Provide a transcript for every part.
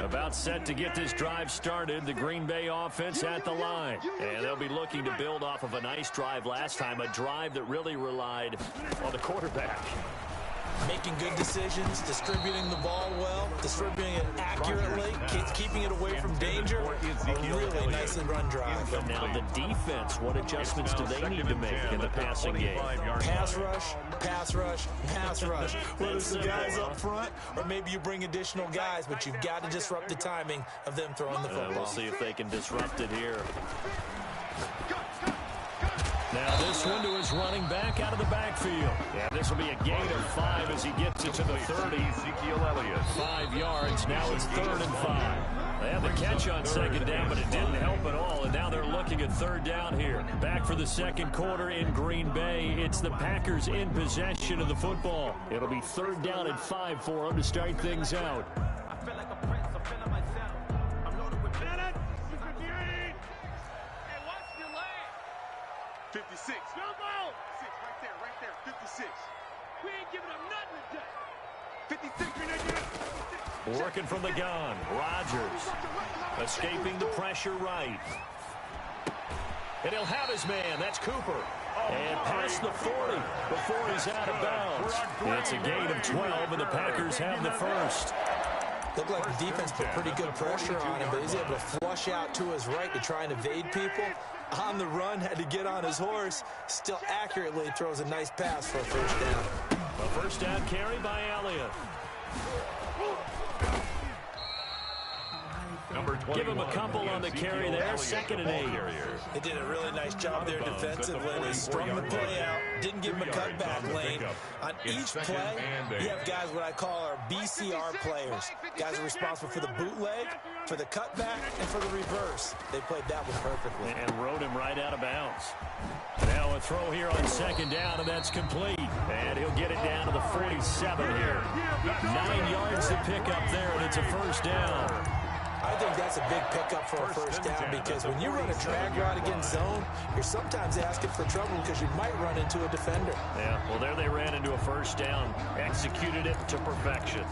About set to get this drive started, the Green Bay offense at the line. And they'll be looking to build off of a nice drive last time, a drive that really relied on the quarterback. Making good decisions, distributing the ball well, distributing it accurately, keeping it away from danger. A really nicely run drive. But now the defense, what adjustments do they need to make in the passing game? Pass rush, pass rush, pass rush. Whether it's the guys up front or maybe you bring additional guys, but you've got to disrupt the timing of them throwing the football. We'll see if they can disrupt it here. Now this one to his running back out of the backfield. Yeah, this will be a gain of 5 as he gets it to the 30. 5 yards. Now it's 3rd and 5. They had the catch on second down, but it didn't help at all. And now they're looking at 3rd down here. Back for the second quarter in Green Bay. It's the Packers in possession of the football. It'll be 3rd down and 5 for them to start things out. I feel like a prince. I'm feeling myself. I'm loaded with Madden. 56. Jump out! 6, right there, 56. We ain't giving up nothing today. 56. Working from the gun. Rodgers escaping the pressure right. And he'll have his man. That's Cooper. And past the 40 before he's out of bounds. It's a gain of 12, and the Packers have the first. Looked like the defense put pretty good pressure on him, but he's able to flush out to his right to try and evade people. On the run, had to get on his horse. Still accurately throws a nice pass for a first down. A first down carry by Elliott. Give him a couple on the carry there. 2nd and 8. They did a really nice job there defensively. They strung the play out, didn't give him a cutback lane. On each play, you have guys what I call our BCR players. Guys are responsible for the bootleg, for the cutback, and for the reverse. They played that one perfectly. And rode him right out of bounds. Now a throw here on 2nd down, and that's complete. And he'll get it down to the 47 here. 9 yards to pick up there, and it's a first down. I think that's a big pickup for a first down because when you run a drag route against zone, you're sometimes asking for trouble because you might run into a defender. Yeah, well, there they ran into a first down, executed it to perfection.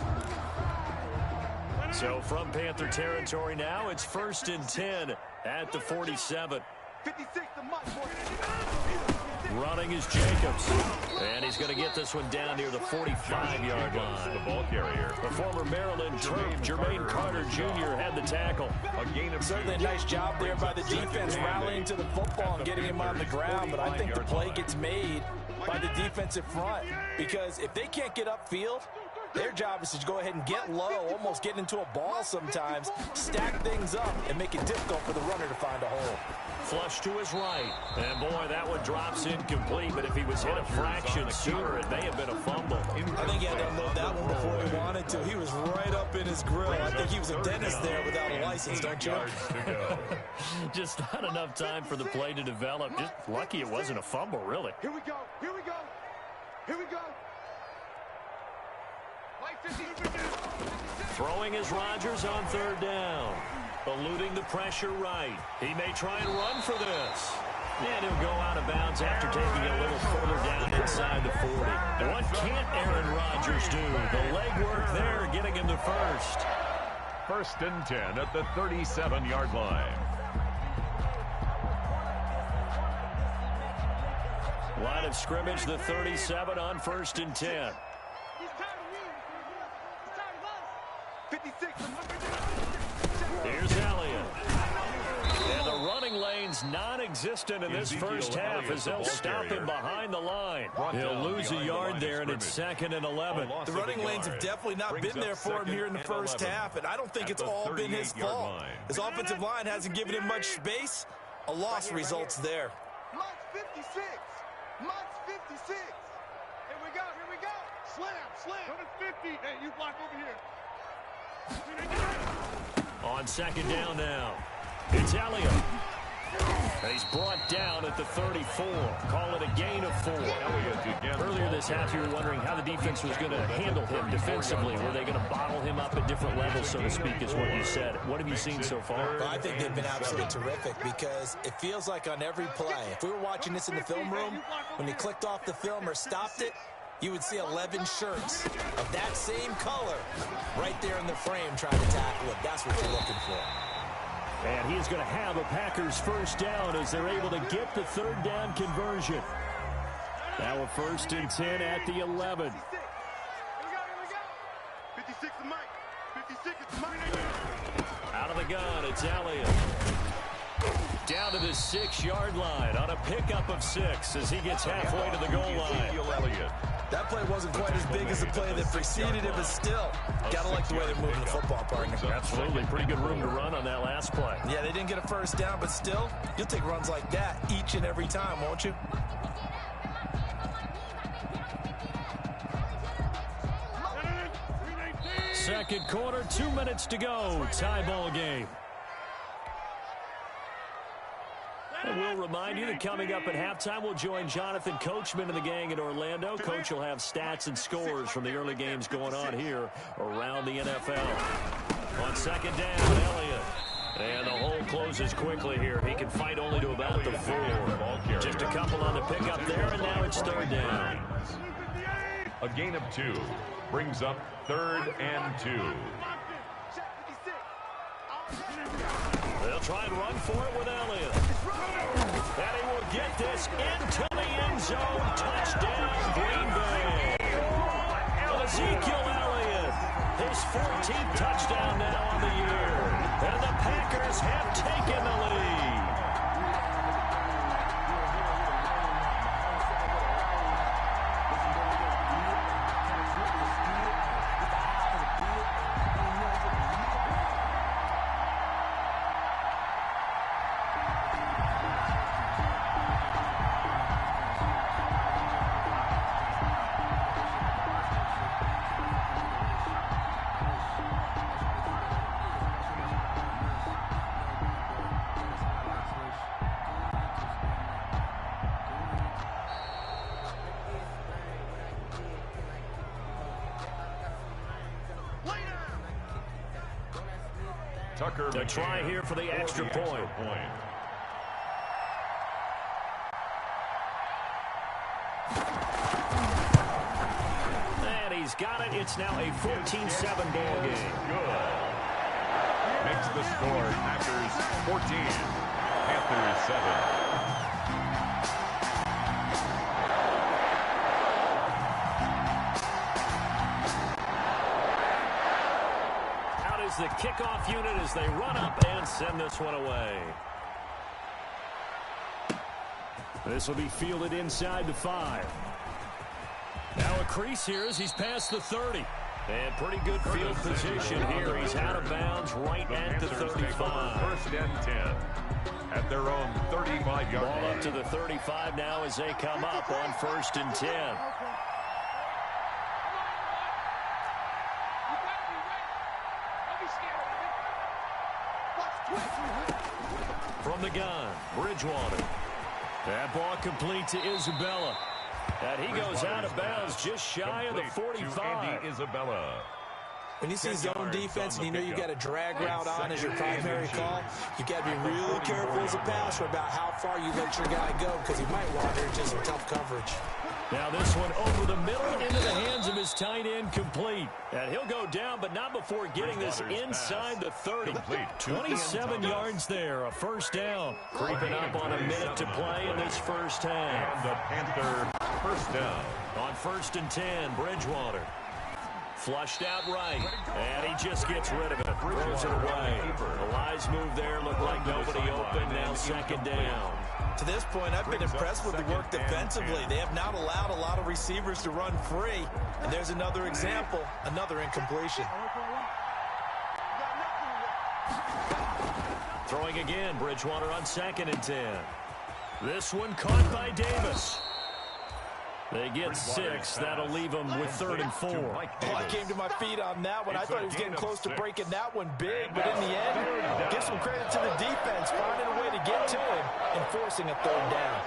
So from Panther territory now, it's 1st and 10 at the 47. 56 to Mike. Running is Jacobs. And he's going to get this one down near the 45-yard line. The ball carrier. The former Maryland Terp, Jermaine Carter Jr. had the tackle. A gain of certainly a nice job there by the defense rallying to the football and getting him on the ground. But I think the play gets made by the defensive front because if they can't get upfield, their job is to go ahead and get low, almost get into a ball sometimes, stack things up, and make it difficult for the runner to find a hole. Flush to his right. And, boy, that one drops incomplete. But if he was hit a fraction sooner, it may have been a fumble. I think he had to unload that one before he wanted to. He was right up in his grill. I think he was a dentist there without a license, don't you? Just not enough time for the play to develop. Just lucky it wasn't a fumble, really. Here we go. Here we go. Here we go. Throwing is Rodgers on 3rd down. Eluding the pressure right. He may try and run for this. And he'll go out of bounds after taking it a little further down inside the 40. What can't Aaron Rodgers do? The leg work there getting him the first. 1st and 10 at the 37-yard line. Line of scrimmage, the 37 on 1st and 10. Here's Elliott. And the running lane's non-existent in this first half as they'll stop him behind the line. He'll lose a yard there, and it's 2nd and 11. The running lanes have definitely not been there for him here in the first half, and I don't think it's all been his fault. His offensive line hasn't given him much space. A loss results there. Mike's 56. Mike's 56. Here we go. Here we go. Slam. Slam. Go to 50. Hey, you block over here. On 2nd down now, it's Elliott. He's brought down at the 34. Call it a gain of 4. Earlier this half, you were wondering how the defense was going to handle him defensively. Were they going to bottle him up at different levels, so to speak, is what you said. What have you seen so far? Well, I think they've been absolutely terrific because it feels like on every play, if we were watching this in the film room, when he clicked off the film or stopped it, you would see 11 shirts of that same color right there in the frame trying to tackle it. That's what you're looking for. And he's going to have a Packers first down as they're able to get the third down conversion. Now a 1st and 10 at the 11. 56 to Mike. 56 is Mike. Out of the gun, it's Elliott. Down to the 6-yard line on a pickup of 6 as he gets halfway to the goal line. That play wasn't quite as big as the play that preceded it, but still, gotta like the way they're moving the football, partner. Absolutely, pretty good room to run on that last play. Yeah, they didn't get a first down, but still, you'll take runs like that each and every time, won't you? Second quarter, 2 minutes to go. Tie ball game. And we'll remind you that coming up at halftime, we'll join Jonathan Coachman and the gang in Orlando. Coach will have stats and scores from the early games going on here around the NFL. On second down, Elliott. And the hole closes quickly here. He can fight only to about the 4. Just a couple on the pickup there, and now it's third down. A gain of 2 brings up 3rd and 2. They'll try and run for it with Elliott. And he will get this into the end zone. Touchdown, Green Bay. Ezekiel Elliott, his 14th touchdown now on the year. And the Packers have taken the lead. To try here for the extra point. And he's got it. It's now a 14-7 ball game. Good. Makes the score Packers 14, Panthers 7. The kickoff unit as they run up and send this one away. This will be fielded inside the 5. Now a crease here as he's past the 30. And pretty good field position here. He's out of bounds right at the 35. 1st and 10 at their own 35-yard line. Ball up to the 35 now as they come up on 1st and 10. From the gun, Bridgewater. That ball complete to Isabella. And he goes out of bounds just shy of the 45. Isabella. When you see zone defense and you know you got a drag route on as your primary call, you got to be really careful as a passer about how far you let your guy go because he might wander into some tough coverage. Now this one over the middle into the hands of his tight end, complete. And he'll go down, but not before getting this inside the 30. 27 yards there, a first down. Creeping up on a minute to play in this first half. And the Panther first down. On 1st and 10, Bridgewater. Flushed out right, and he just gets rid of it, throws it away. The Lions move there, looked like nobody open, now second down. To this point, I've been impressed with the work defensively. They have not allowed a lot of receivers to run free. And there's another example, another incompletion. Throwing again, Bridgewater on 2nd and 10. This one caught by Davis. They get 6. That'll leave them with 3rd and 4. I came to my feet on that one. I thought he was getting close to breaking that one big, but in the end, give some credit to the defense, finding a way to get to him and forcing a 3rd down.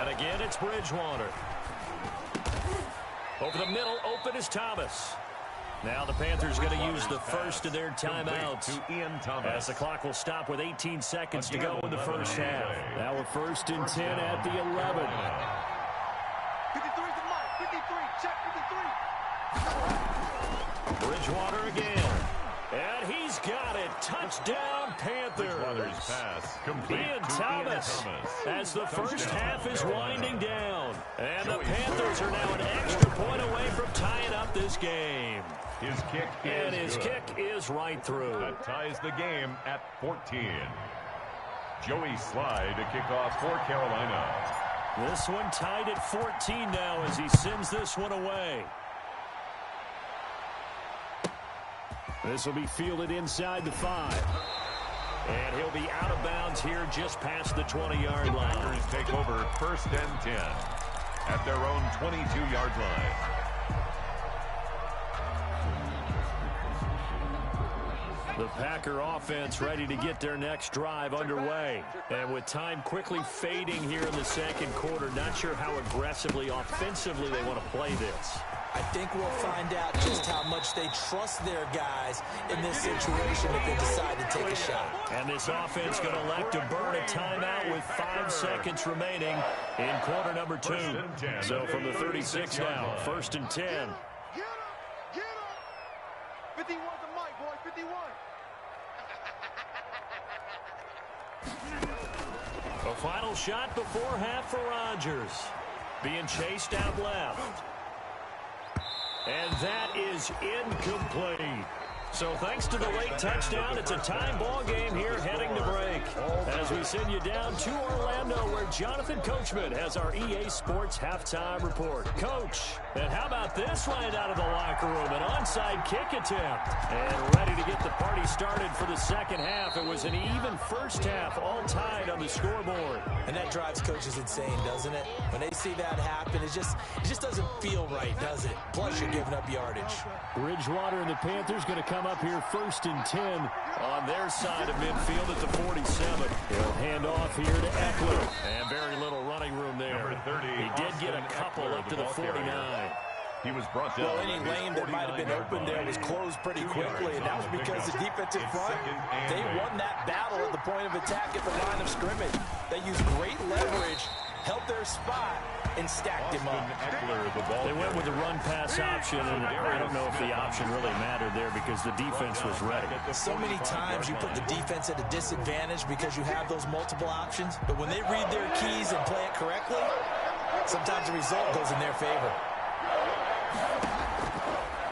And again, it's Bridgewater. Over the middle, open is Thomas. Now the Panthers going to use the first of their timeouts as the clock will stop with 18 seconds to go in the first half. Now we're 1st and 10 at the 11. Bridgewater again. And he's got it. Touchdown, Panthers. Bridgewater's pass complete. Ian Thomas as the first half is winding down. And the Panthers are now an extra point away from tying up this game. His kick And is his good. kick is right through. That ties the game at 14. Joey Sly to kick off for Carolina. This one tied at 14 now as he sends this one away. This will be fielded inside the 5. And he'll be out of bounds here just past the 20-yard line. Packers take over 1st and 10 at their own 22-yard line. The Packer offense ready to get their next drive underway. And with time quickly fading here in the second quarter, not sure how aggressively, offensively they want to play this. I think we'll find out just how much they trust their guys in this situation if they decide to take a shot. And this offense going to elect to burn a timeout with 5 seconds remaining in quarter number 2. So from the 36 now, 1st and 10. Get him! Get him! 51's the mic, boy. 51. A final shot before half for Rodgers. Being chased out left. And that is incomplete. So thanks to the late touchdown, it's a tie ball game here heading to break. As we send you down to Orlando where Jonathan Coachman has our EA Sports halftime report. Coach, and how about this right out of the locker room? An onside kick attempt. And ready to get the party started for the second half. It was an even first half, all tied on the scoreboard. And that drives coaches insane, doesn't it? When they see that happen, it just doesn't feel right, does it? Plus, you're giving up yardage. Bridgewater and the Panthers going to come up here 1st and 10 on their side of midfield at the 47. He'll hand off here to Eckler. And very little running room there. Number 30, He did get a couple Eckler, up to the the ball 49. carrier. He was brought down. Well, any lane that might have been open there was closed pretty quickly, and that was because the defensive front, they won that battle at the point of attack at the line of scrimmage. They used great leverage, held their spot, and stacked him up. They went with the run-pass option, and I don't know if the option really mattered there because the defense was ready. So many times you put the defense at a disadvantage because you have those multiple options, but when they read their keys and play it correctly, sometimes the result goes in their favor.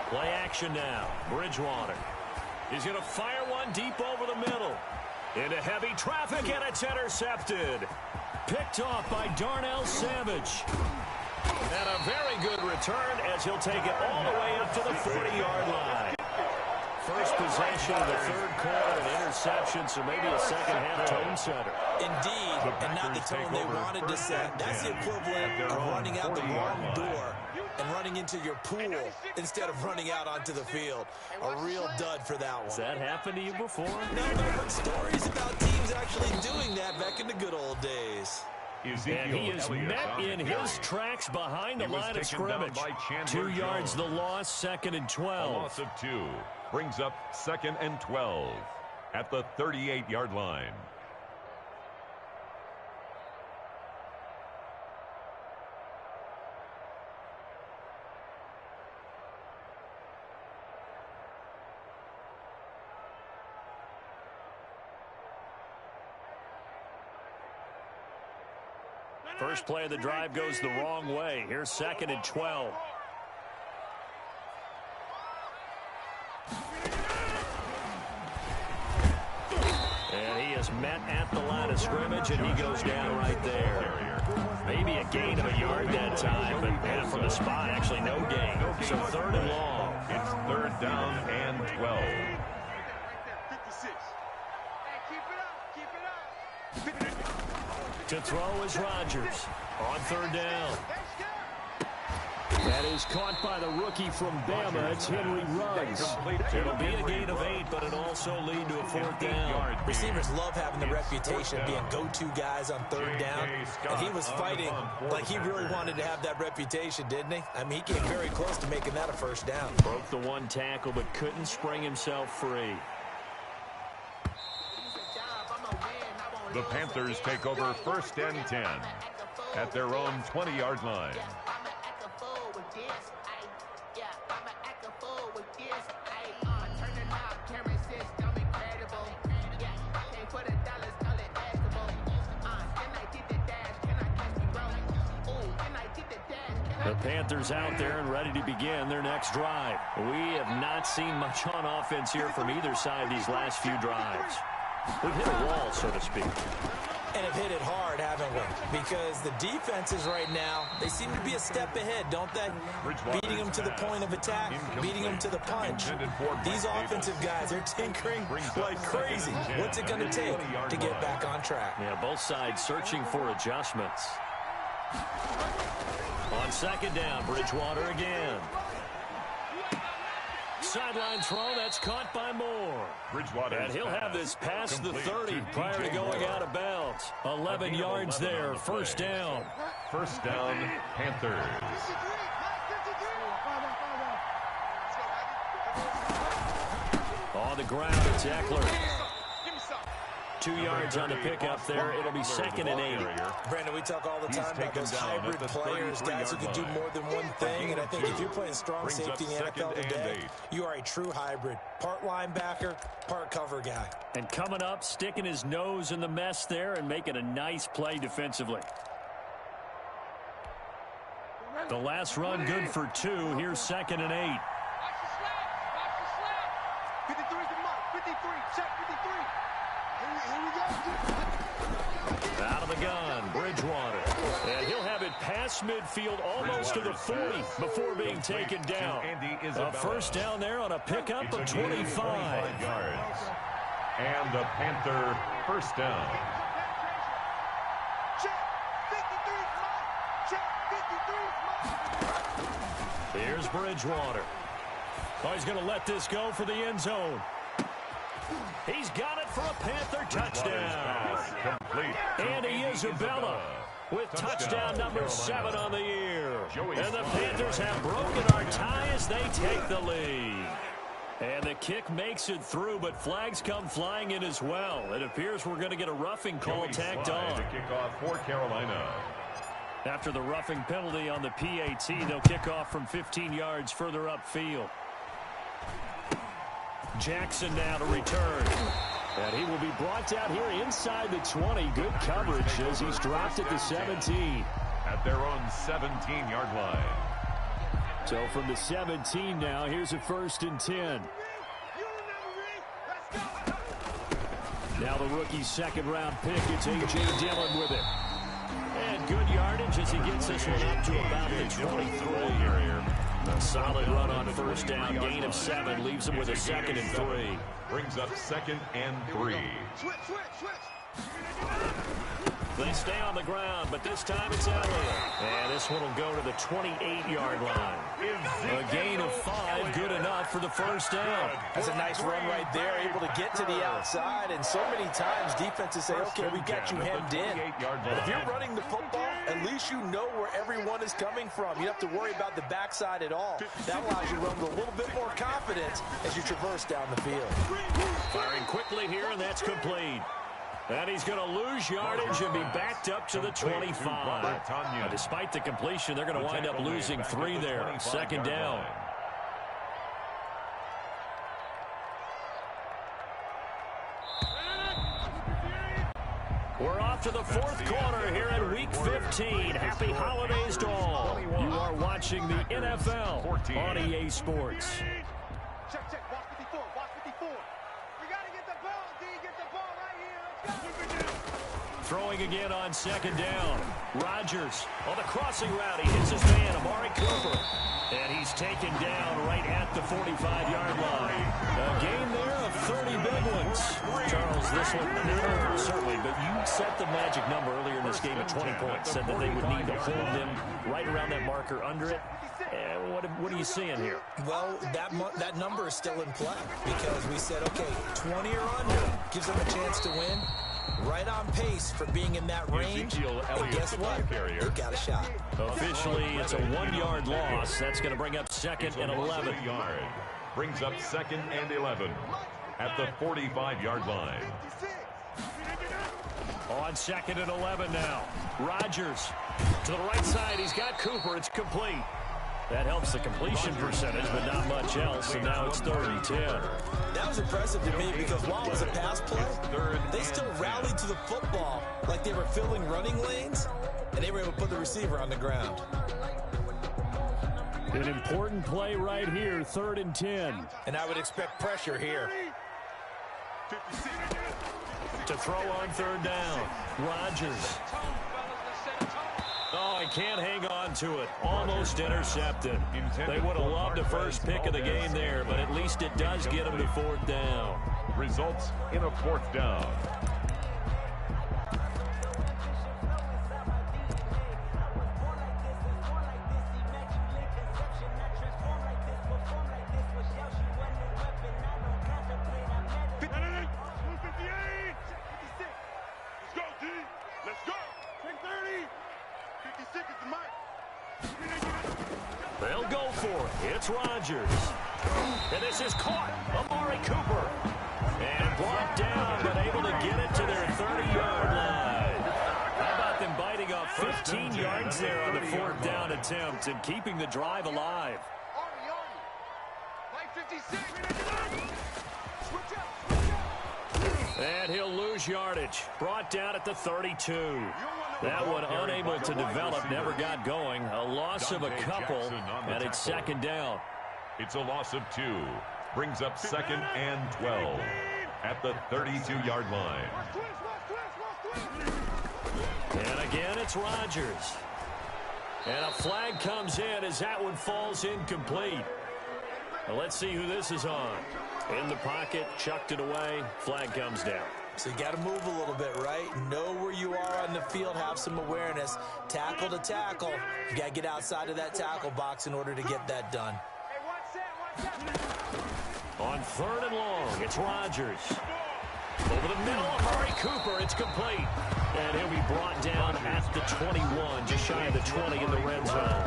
Play action now. Bridgewater. He's going to fire one deep over the middle. Into heavy traffic, and it's intercepted. Picked off by Darnell Savage. And a very good return as he'll take it all the way up to the 40-yard line. First possession of the third quarter, an interception, so maybe a second-half tone setter. Indeed, and not the tone they wanted to set. That's the equivalent of running out the wrong door and running into your pool instead of running out onto the field. A real dud for that one. Has that happened to you before? No, I've heard stories about teams actually doing that back in the good old days. And he is met in his tracks behind the line of scrimmage. 2 yards the loss, 2nd and 12. A loss of 2 brings up 2nd and 12 at the 38-yard line. First play of the drive goes the wrong way. Here's 2nd and 12. And he is met at the line of scrimmage, and he goes down right there. Maybe a gain of a yard that time, but from the spot, actually no gain. So 3rd and long. It's 3rd down and 12. 56. Hey, keep it up. Keep it up. To throw is Rodgers on 3rd down. That is caught by the rookie from Bama. It's Henry Ruggs. It'll be a gain of 8, but it'll also lead to a 4th down. Receivers love having the reputation of being go-to guys on 3rd down, and he was fighting like he really wanted to have that reputation, didn't he? I mean, he came very close to making that a 1st down. Broke the one tackle, but couldn't spring himself free. The Panthers take over 1st and 10 at their own 20-yard line. The Panthers out there and ready to begin their next drive. We have not seen much on offense here from either side these last few drives. We've hit a wall, so to speak. And have hit it hard, haven't we? Because the defenses right now, they seem to be a step ahead, don't they? Beating them to the point of attack, beating them to the punch. These offensive guys, they're tinkering like crazy. What's it going to take to get back on track? Yeah, both sides searching for adjustments. On second down, Bridgewater again. Sideline throw, that's caught by Moore. And he'll have this past the 30 prior to going out of bounds. 11 yards there, first down. First down, Panthers. On the ground, it's Eckler. 2 yards on the pickup there. It'll be second and 8. Brandon, we talk all the time about those hybrid players, guys who can do more than one thing. And I think if you're playing strong safety in the NFL today, you are a true hybrid. Part linebacker, part cover guy. And coming up, sticking his nose in the mess there and making a nice play defensively. The last run good for 2. Here's second and 8. 53 is the mark. 53. Check 53. Out of the gun, Bridgewater. And he'll have it past midfield almost to the 40 before being taken down. A first down there on a pickup of 25 yards. And the Panther first down. Check 53 is mark. Check 53 is mark. Here's Bridgewater. Oh, he's going to let this go for the end zone. He's got it for a Panther touchdown. Andy Isabella with touchdown number 7 on the year. And the Panthers have broken our tie as they take the lead. And the kick makes it through, but flags come flying in as well. It appears we're going to get a roughing call tacked on. To kick off for Carolina. After the roughing penalty on the PAT, they'll kick off from 15 yards further upfield. Jackson now to return. And he will be brought down here inside the 20. Good coverage as he's dropped at the 17. At their own 17-yard line. So from the 17 now, here's a first and 10. Now the rookie's second-round pick. It's A.J. Dillon with it. And good yardage as he gets this one up to about the 23 area. A solid run on first down. Gain of 7 leaves him with a second and 3. Brings up second and 3. Switch. They stay on the ground, but this time it's Elliott. And this one will go to the 28-yard line. A gain of 5, good enough for the first down. That's a nice run right there, able to get to the outside. And so many times defenses say, okay, we got you hemmed in. But if you're running the football, at least you know where everyone is coming from. You don't have to worry about the backside at all. That allows you to run with a little bit more confidence as you traverse down the field. Firing quickly here, and that's complete. And he's going to lose yardage and be backed up to the 25. Despite the completion, they're going to wind up losing 3 there. Second down. We're off to the 4th quarter here in Week 15. Happy holidays to all. You are watching the NFL on EA Sports. Check. Watch 54. We got to get the ball, D. Get the ball right here. Let's go. Throwing again on second down. Rodgers on the crossing route. He hits his man, Amari Cooper. And he's taken down right at the 45-yard line. A gain there of 30 big ones. Charles, this one not over, certainly, but you set the magic number earlier in this game at 20 points. Said that they would need to hold them right around that marker under it. What are you seeing here? Well, that number is still in play because we said, okay, 20 or under gives them a chance to win. Right on pace for being in that range. And guess what? They've got a shot. Officially, it's a 1-yard loss. That's going to bring up second and 11. Brings up second and 11 at the 45-yard line. On second and 11 now. Rodgers to the right side. He's got Cooper. It's complete. That helps the completion percentage, but not much else, and now it's 3rd and 10. That was impressive to me because while it was a pass play, they still rallied to the football like they were filling running lanes, and they were able to put the receiver on the ground. An important play right here, 3rd and 10. And I would expect pressure here. To throw on 3rd down. Rodgers. Oh, he can't hang on to it. Almost intercepted. They would have loved the first pick of the game there, but at least it does get him to 4th down. Results in a 4th down. They'll go for it. It's Rodgers. And this is caught. Amari Cooper. And brought down, but able to get it to their 30-yard line. How about them biting off 15 yards there on the 4th down attempt and keeping the drive alive? And he'll lose yardage. Brought down at the 32. That one unable to develop, never got going. A loss of a couple, and it's 2nd down. It's a loss of 2. Brings up 2nd and 12 at the 32-yard line. And again, it's Rodgers. And a flag comes in as that one falls incomplete. Now let's see who this is on. In the pocket, chucked it away, flag comes down. So you got to move a little bit, right? Know where you are on the field, have some awareness. Tackle to tackle. You got to get outside of that tackle box in order to get that done. On 3rd and long, it's Rodgers. Over the middle, Amari Cooper, it's complete. And he'll be brought down at the 21, just shy of the 20 in the red zone.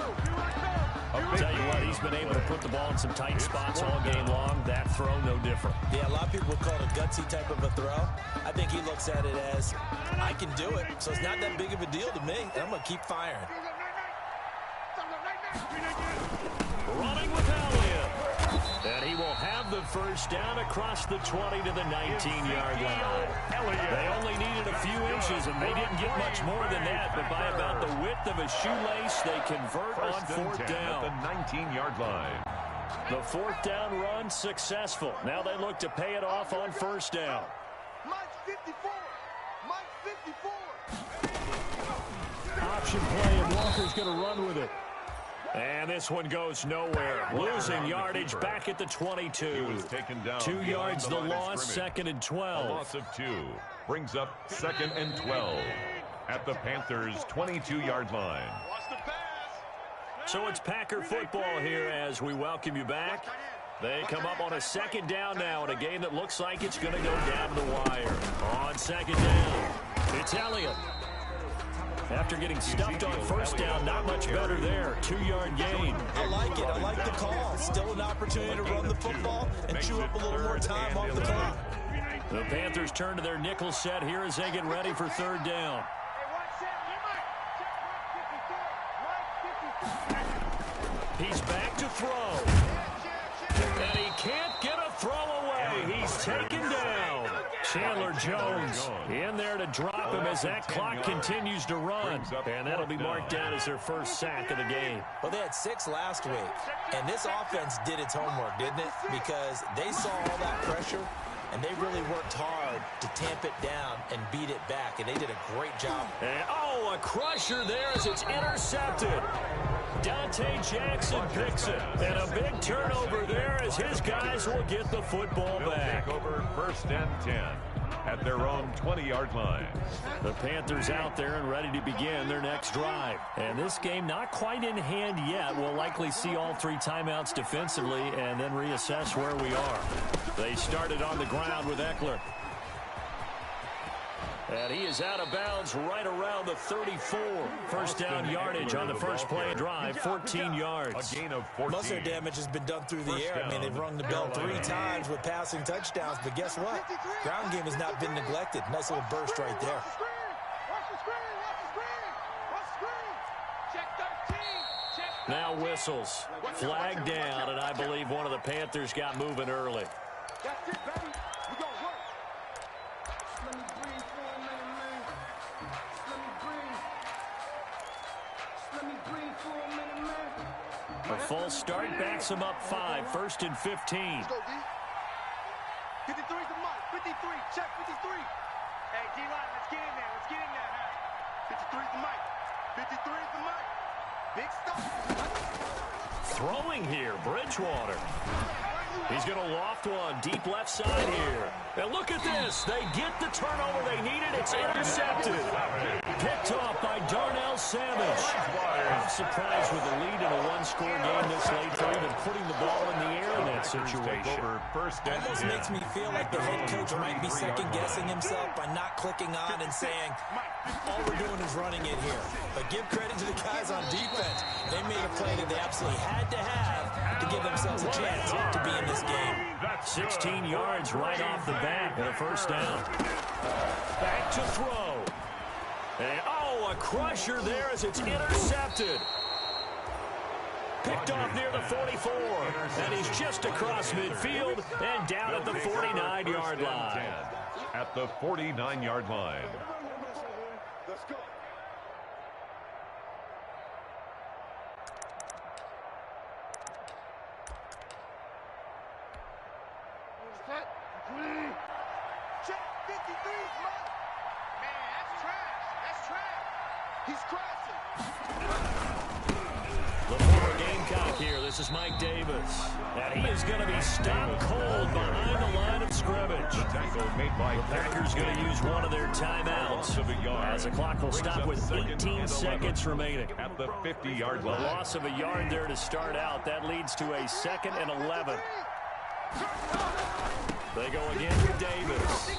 I'll tell you what, he's been able to put the ball in some tight spots all game long. That throw, no different. Yeah, a lot of people would call it a gutsy type of a throw. I think he looks at it as, I can do it, so it's not that big of a deal to me, and I'm going to keep firing. Running with Elliott. And he will have the 1st down across the 20 to the 19-yard line. They only needed a few inches, and they didn't get much more than that. But by about the width of a shoelace, they convert on 4th down. At the 19-yard line. The 4th down run successful. Now they look to pay it off on 1st down. Mike 54. Mike 54. Option play, and Walker's going to run with it. And this one goes nowhere. Losing yardage back at the 22. He was taken down 2 yards the loss, 2nd and 12. A loss of 2. Brings up 2nd and 12 at the Panthers' 22-yard line. So it's Packer football here as we welcome you back. They come up on a 2nd down now in a game that looks like it's going to go down the wire. On 2nd down, it's Elliott. After getting stuffed on 1st down, not much better there. 2-yard gain. I like it. I like the call. Still an opportunity to run the football and chew up a little more time off the clock. The Panthers turn to their nickel set here as they get ready for 3rd down. He's back to throw. And he can't get a throw away. He's taken down. Chandler Jones in there to drop him as that clock continues to run. And that'll be marked down as their 1st sack of the game. Well, they had 6 last week. And this offense did its homework, didn't it? Because they saw all that pressure, and they really worked hard to tamp it down and beat it back. And they did a great job. And, a crusher there as it's intercepted. Dante Jackson picks it. And a big turnover there as his guys will get the football back. Take over 1st and 10 at their own 20-yard line. The Panthers out there and ready to begin their next drive. And this game not quite in hand yet. We'll likely see all 3 timeouts defensively and then reassess where we are. They started on the ground with Eckler. And he is out of bounds right around the 34. 1st down yardage on the first play drive, 14 yards. A gain of 14. Most of their damage has been done through the air. I mean, they've rung the bell 3 times with passing touchdowns, but guess what? Ground game has not been neglected. Nice little burst right there. Watch the screen. Watch the screen. Check 13. Check 13. Now whistles. Flag down, and I believe one of the Panthers got moving early. That's it, baby. We gonna work. Let me breathe for a minute, man. Let me breathe. Let me breathe for a minute, man. A false start backs him up 5, 1st and 15. Let's go, D. 53's the mark. 53. Check 53. Hey, D-line, let's get in there. Let's get in there. 53's the mic. 53's the mic. Big stop. Throwing here, Bridgewater. He's going to loft one deep left side here. And look at this. They get the turnover they needed. It's intercepted. Picked off by Darnell Savage. I'm surprised with the lead in a one-score game this late for even putting the ball in the air in that situation. Almost makes me feel like the head coach might be second-guessing himself by not clicking on and saying, all we're doing is running it here. But give credit to the guys on defense. They made a play that they absolutely had to have to give themselves a chance to be in this game. 16 yards right off the bat and a first down. Back to throw. And, a crusher there as it's intercepted. Picked off near the 44. And he's just across midfield and down at the 49-yard line. At the 49-yard line. Let's go. Check 53's mark. Man, that's trash. That's trash. He's crashing. The former Gamecock here. This is Mike Davis. And he is going to be stopped cold behind the line of scrimmage. The tackle made by The Packers going to use one of their timeouts as the clock will stop with 18 seconds remaining. At the 50-yard The line. loss of a yard there to start out. That leads to a 2nd and 11. They go again with Davis.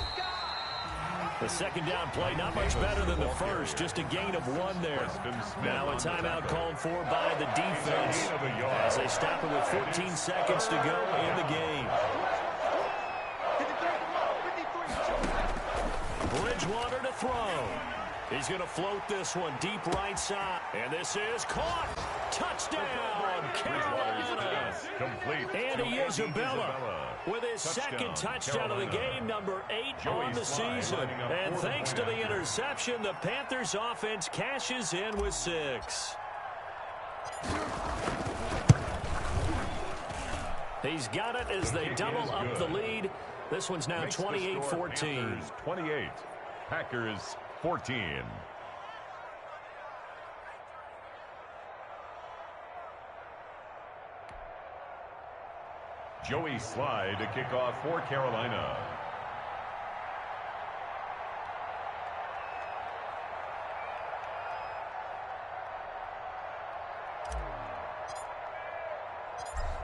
The second down play, not much better than the first, just a gain of 1 there. Now a timeout called for by the defense as they stop it with 14 seconds to go in the game. Bridgewater to throw. He's going to float this one deep right side. And this is caught. Touchdown, Carolina. Complete. Andy Isabella with his second touchdown of the game, number 8 on the season. And thanks to the interception, the Panthers offense cashes in with 6. He's got it as they double up the lead. This one's now 28-14. 28. Packers 14. Joey Slye to kick off for Carolina.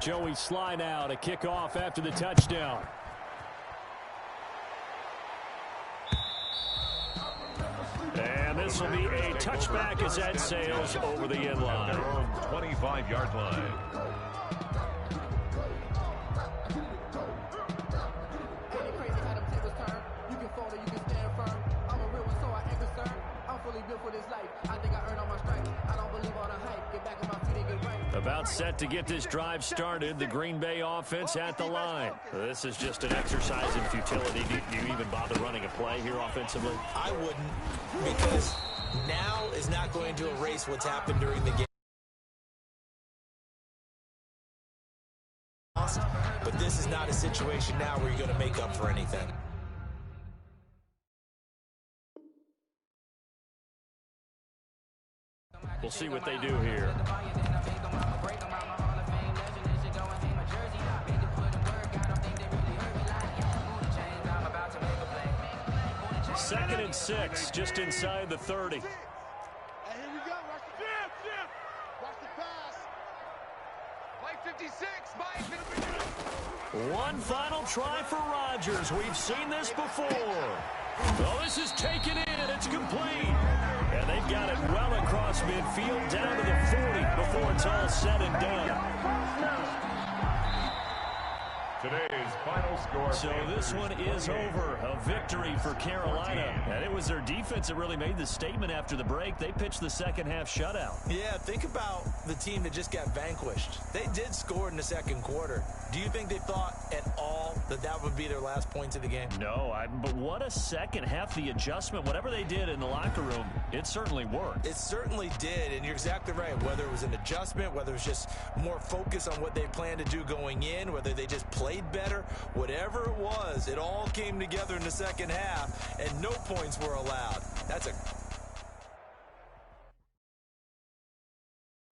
Joey Slye now to kick off after the touchdown. And this will be a touchback as that sails over the end line. Their own 25-yard line. About set to get this drive started, the Green Bay offense at the line. This is just an exercise in futility. Do you even bother running a play here offensively? I wouldn't, because now is not going to erase what's happened during the game. But this is not a situation now where you're going to make up for anything. We'll see what they do here. Second and 6, just inside the 30. Hey, here we go. Watch the pass. Watch the pass. Play 56. Mike. One final try for Rodgers. We've seen this before. Oh, this is taken in. It's complete. And they've got it well across midfield down to the 40 before it's all said and done. Today's final score. So this one is over. A victory for Carolina. And it was their defense that really made the statement after the break. They pitched the second half shutout. Yeah, think about the team that just got vanquished. They did score in the second quarter. Do you think they thought at all that that would be be their last points of the game. No, but what a second half. The adjustment, whatever they did in the locker room, it certainly worked. It certainly did, and you're exactly right. Whether it was an adjustment, whether it was just more focus on what they planned to do going in, whether they just played better, whatever it was, it all came together in the second half, and no points were allowed.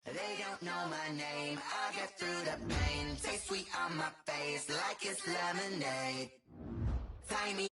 They don't know my name, I'll get through the pain. Taste sweet on my face like it's lemonade. Tie me